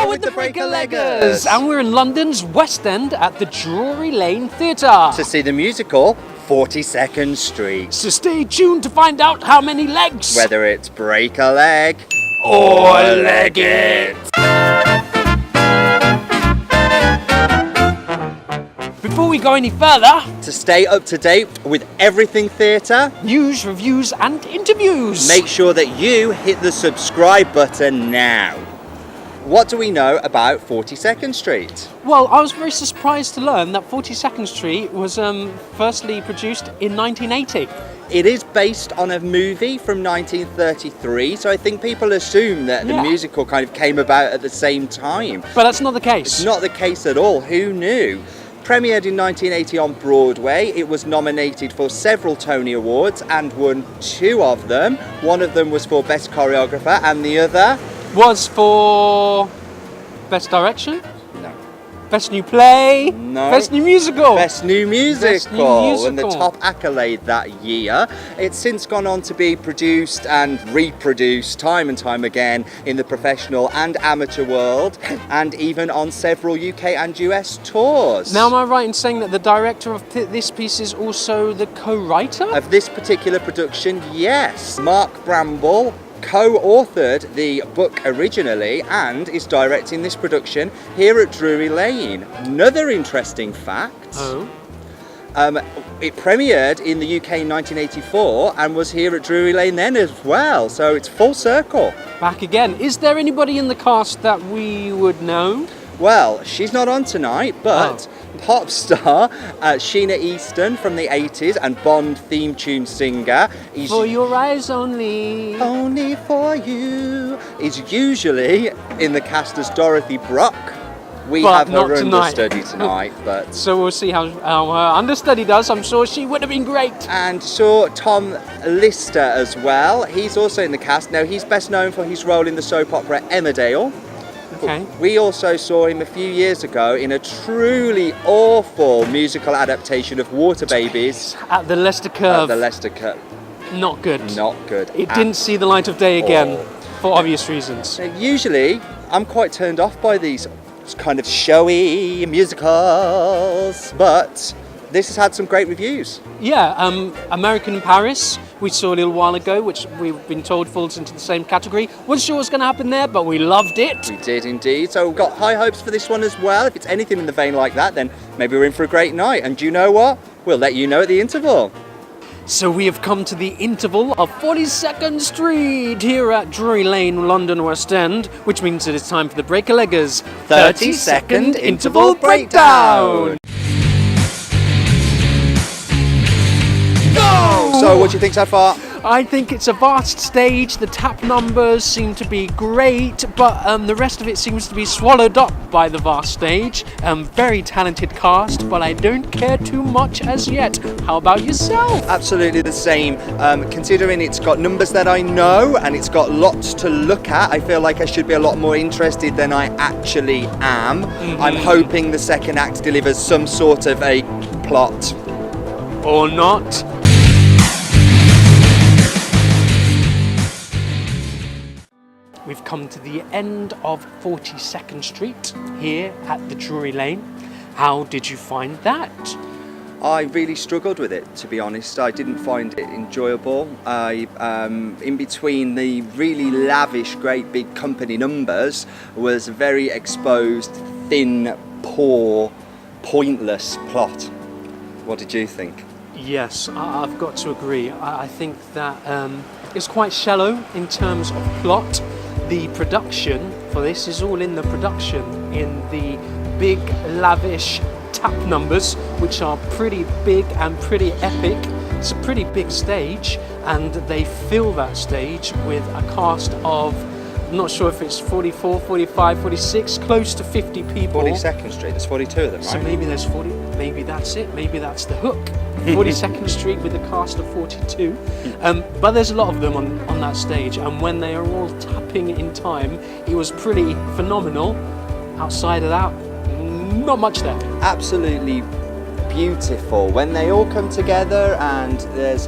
You're with the Break-a-Leggers! And we're in London's West End at the Drury Lane Theatre to see the musical 42nd Street. So stay tuned to find out how many legs, whether it's break a leg or leg it. Before we go any further, to stay up to date with everything theatre, news, reviews and interviews, make sure that you hit the subscribe button now. What do we know about 42nd Street? Well, I was very surprised to learn that 42nd Street was firstly produced in 1980. It is based on a movie from 1933, so I think people assume that the musical kind of came about at the same time. But that's not the case. It's not the case at all. Who knew? Premiered in 1980 on Broadway, it was nominated for several Tony Awards and won 2 of them. One of them was for Best Choreographer and the other was for Best Direction? No. Best New Play? No. Best New Musical? Best New Musical. Best New Musical. And the top accolade that year. It's since gone on to be produced and reproduced time and time again in the professional and amateur world, and even on several UK and US tours. Now, am I right in saying that the director of this piece is also the co-writer? Of this particular production, yes. Mark Bramble co-authored the book originally and is directing this production here at Drury Lane. Another interesting fact. It premiered in the UK in 1984 and was here at Drury Lane then as well, so it's full circle. Back again. Is there anybody in the cast that we would know? Well, she's not on tonight, but pop star Sheena Easton from the 80s and Bond theme tune singer For Your Eyes Only For You is usually in the cast as Dorothy Brock. We but have her tonight. understudy tonight, but so we'll see how her understudy does. I'm sure she would have been great. And saw Tom Lister as well. He's also in the cast. Now, he's best known for his role in the soap opera Emmerdale. Okay. We also saw him a few years ago in a truly awful musical adaptation of Water Babies. At the Leicester Curve. At the Leicester Curve. Not good. Not good. It didn't see the light of day again, for obvious reasons. Now, usually, I'm quite turned off by these kind of showy musicals, but this has had some great reviews. Yeah, American in Paris, we saw a little while ago, which we've been told falls into the same category. Wasn't sure what's going to happen there, but we loved it. We did indeed. So we've got high hopes for this one as well. If it's anything in the vein like that, then maybe we're in for a great night. And do you know what? We'll let you know at the interval. So we have come to the interval of 42nd Street here at Drury Lane, London West End, which means it is time for the Break-a-Leggers 30-second interval breakdown. Go! So what do you think so far? I think it's a vast stage. The tap numbers seem to be great, but the rest of it seems to be swallowed up by the vast stage. Very talented cast, but I don't care too much as yet. How about yourself? Absolutely the same. Considering it's got numbers that I know and it's got lots to look at, I feel like I should be a lot more interested than I actually am. I'm hoping the second act delivers some sort of a plot. Or not. We've come to the end of 42nd Street here at the Drury Lane. How did you find that? I really struggled with it, to be honest. I didn't find it enjoyable. In between the really lavish, great big company numbers was a very exposed, thin, poor, pointless plot. What did you think? Yes, I've got to agree. I think that it's quite shallow in terms of plot. The production for this is all in the production, in the big, lavish tap numbers, which are pretty big and pretty epic. It's a pretty big stage, and they fill that stage with a cast of, I'm not sure if it's 44, 45, 46, close to 50 people. 42nd Street, there's 42 of them, right? So maybe there's 40, maybe that's it, maybe that's the hook. 42nd Street with a cast of 42. But there's a lot of them on that stage, and when they are all tapping in time, it was pretty phenomenal. Outside of that, not much there. Absolutely beautiful. When they all come together and there's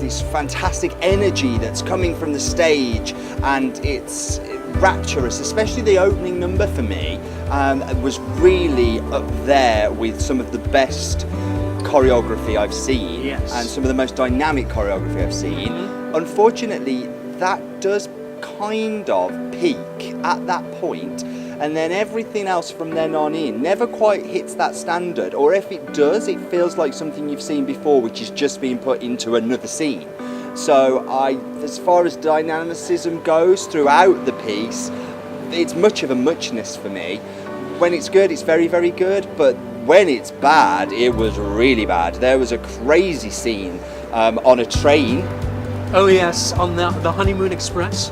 this fantastic energy that's coming from the stage, and it's rapturous, especially the opening number for me, was really up there with some of the best choreography I've seen, Yes. and some of the most dynamic choreography I've seen. Unfortunately, that does kind of peak at that point, and then everything else from then on in never quite hits that standard, or if it does, it feels like something you've seen before, which is just being put into another scene. So as far as dynamicism goes throughout the piece, it's much of a muchness for me. When it's good, it's very, very good, but when it's bad, it was really bad. There was a crazy scene on a train. Oh yes, on the Honeymoon Express,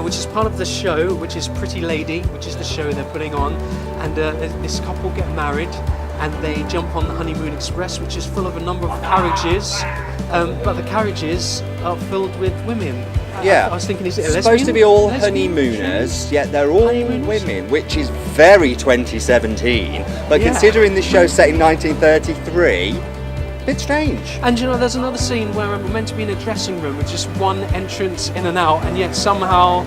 which is part of the show, which is Pretty Lady, which is the show they're putting on, and this couple get married and they jump on the Honeymoon Express, which is full of a number of carriages, but the carriages are filled with women. Yeah, I was thinking, is it a it's lesbian? supposed to be all Lesbian? honeymooners, yet they're all Honeymooners? women, which is very 2017. But Yeah. considering this show's set in 1933, bit strange. And you know, there's another scene where we're meant to be in a dressing room with just one entrance in and out, and yet somehow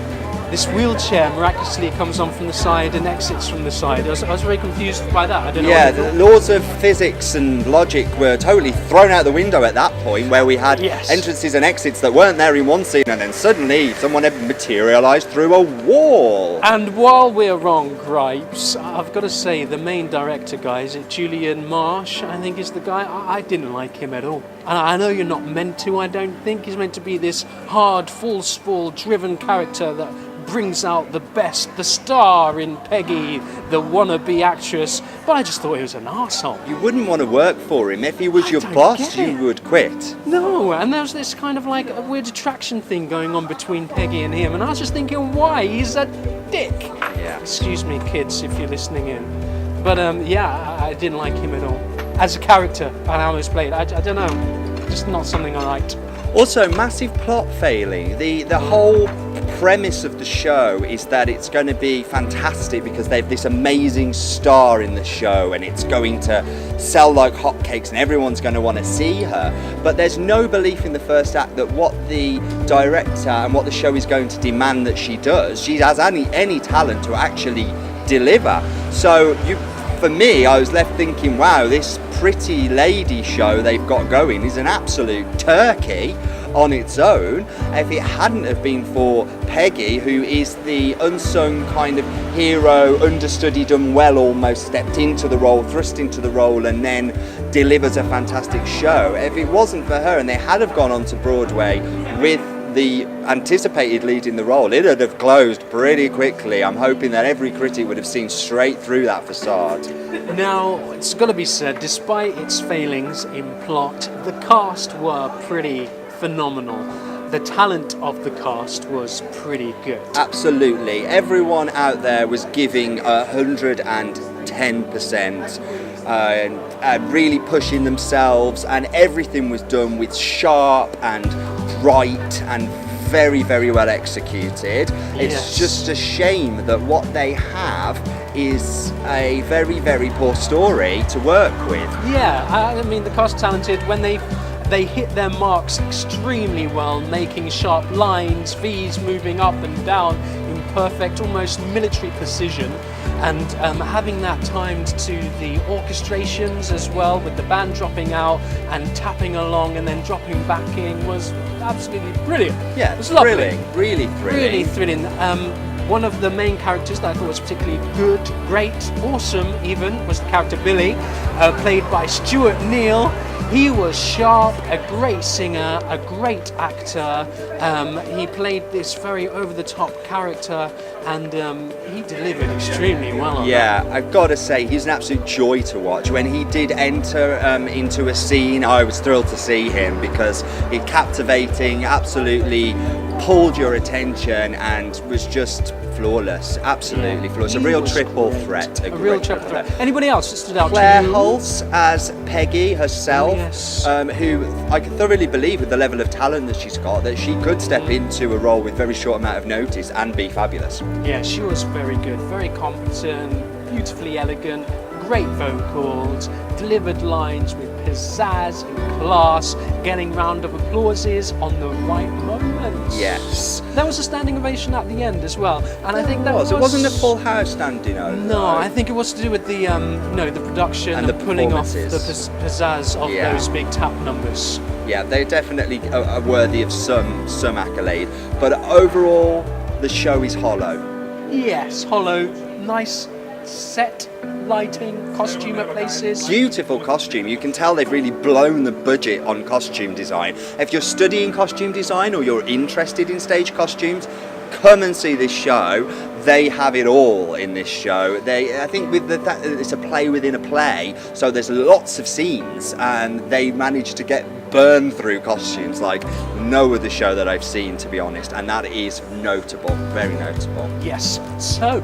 this wheelchair miraculously comes on from the side and exits from the side. I was very confused by that. I don't know. Yeah, what you the thought. laws of physics and logic were totally thrown out the window at that point, where we had Yes. entrances and exits that weren't there in one scene, and then suddenly someone had materialised through a wall. And while we're on gripes, I've got to say the main director, guys, Julian Marsh, I think is the guy. I didn't like him at all. And I know you're not meant to. I don't think he's meant to be this hard, full-spool, driven character that brings out the best, the star in Peggy, the wannabe actress. But I just thought he was an arsehole. You wouldn't want to work for him. If he was I your don't boss, get you it. would quit. No, and there was this kind of like a weird attraction thing going on between Peggy and him, and I was just thinking, why? He's a dick. Yeah. Excuse me, kids, if you're listening in. But yeah, I didn't like him at all. As a character, and how he was played, I don't know. Just not something I liked. Also, massive plot failing. The whole premise of the show is that it's going to be fantastic because they have this amazing star in the show and it's going to sell like hotcakes and everyone's going to want to see her. But there's no belief in the first act that what the director and what the show is going to demand that she does, she has any talent to actually deliver. So for me, I was left thinking, wow, this Pretty Lady show they've got going is an absolute turkey on its own. If it hadn't have been for Peggy, who is the unsung kind of hero, understudy, done well, almost stepped into the role, thrust into the role, and then delivers a fantastic show. If it wasn't for her and they had have gone on to Broadway with the anticipated lead in the role, it would have closed pretty quickly. I'm hoping that every critic would have seen straight through that facade. Now, it's got to be said, despite its failings in plot, the cast were pretty phenomenal. The talent of the cast was pretty good. Absolutely. Everyone out there was giving 110%. And really pushing themselves, and everything was done with sharp and bright and very, very well executed. It's Yes. just a shame that what they have is a very, very poor story to work with. Yeah, I mean, the cast talented when they hit their marks extremely well, making sharp lines, V's moving up and down in perfect, almost military precision, and having that timed to the orchestrations as well, with the band dropping out and tapping along and then dropping back in, was absolutely brilliant. Yeah, it was lovely. thrilling, really thrilling. Really thrilling. One of the main characters that I thought was particularly good, great, awesome even, was the character Billy, played by Stuart Neal. He was sharp, a great singer, a great actor. He played this very over-the-top character, and he delivered extremely well on Yeah, I've got to say, he's an absolute joy to watch. When he did enter into a scene, I was thrilled to see him because he's captivating, absolutely pulled your attention, and was just flawless, absolutely flawless. A He real was triple great. threat. A real triple threat. Anybody else that stood out Clare to you? Halse as Peggy herself, Yes. who I can thoroughly believe with the level of talent that she's got, that she could step into a role with very short amount of notice and be fabulous. Yeah, she was very good, very competent, beautifully elegant, great vocals, delivered lines with pizzazz and class, getting round of applauses on the right moments. sense. Yes. There was a standing ovation at the end as well, and I think that was. It wasn't a full house standing over. No, I think it was to do with the the production And and, the pulling off the performances. pizzazz of Yeah. those big tap numbers. Yeah, they definitely are worthy of some accolade. But overall, the show is hollow. Yes, hollow, nice set lighting, costume at places. Beautiful costume. You can tell they've really blown the budget on costume design. If you're studying costume design or you're interested in stage costumes, come and see this show. They have it all in this show. I think with that, it's a play within a play, so there's lots of scenes, and they managed to get burned through costumes like no other show that I've seen, to be honest, and that is notable, very notable. Yes, so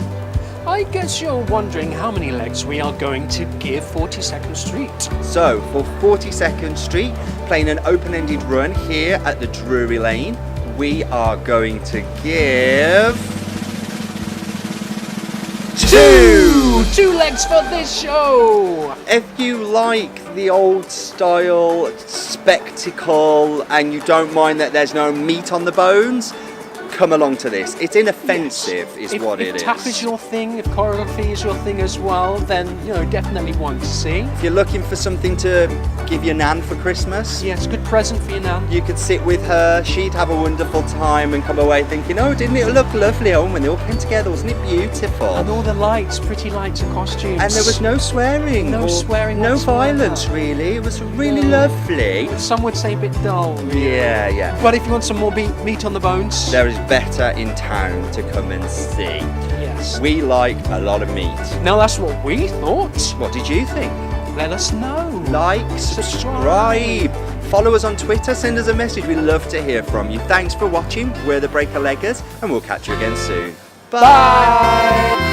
I guess you're wondering how many legs we are going to give 42nd Street. So for 42nd Street, playing an open-ended run here at the Drury Lane, we are going to give Two legs for this show. If you like the old style spectacle and you don't mind that there's no meat on the bones, come along to this. It's inoffensive, Yes. is what it If is. tap is your thing, if choreography is your thing as well, then definitely one to see. If you're looking for something to give your nan for Christmas, Yes, good present for you now. you could sit with her. She'd have a wonderful time and come away thinking, oh, didn't it look lovely? Oh, when they all came together, wasn't it beautiful? And all the lights, pretty lights and costumes. And there was no swearing. No or swearing No whatsoever. violence, really. It was really No. lovely. Some would say a bit dull. Really. Yeah. But if you want some more meat on the bones, There is better in town to come and see. yes. We like a lot of meat. Now that's what we thought. What did you think? Let us know. Like, subscribe. Follow us on Twitter, send us a message. We'd love to hear from you. Thanks for watching. We're the Breaker Leggers, and we'll catch you again soon. Bye.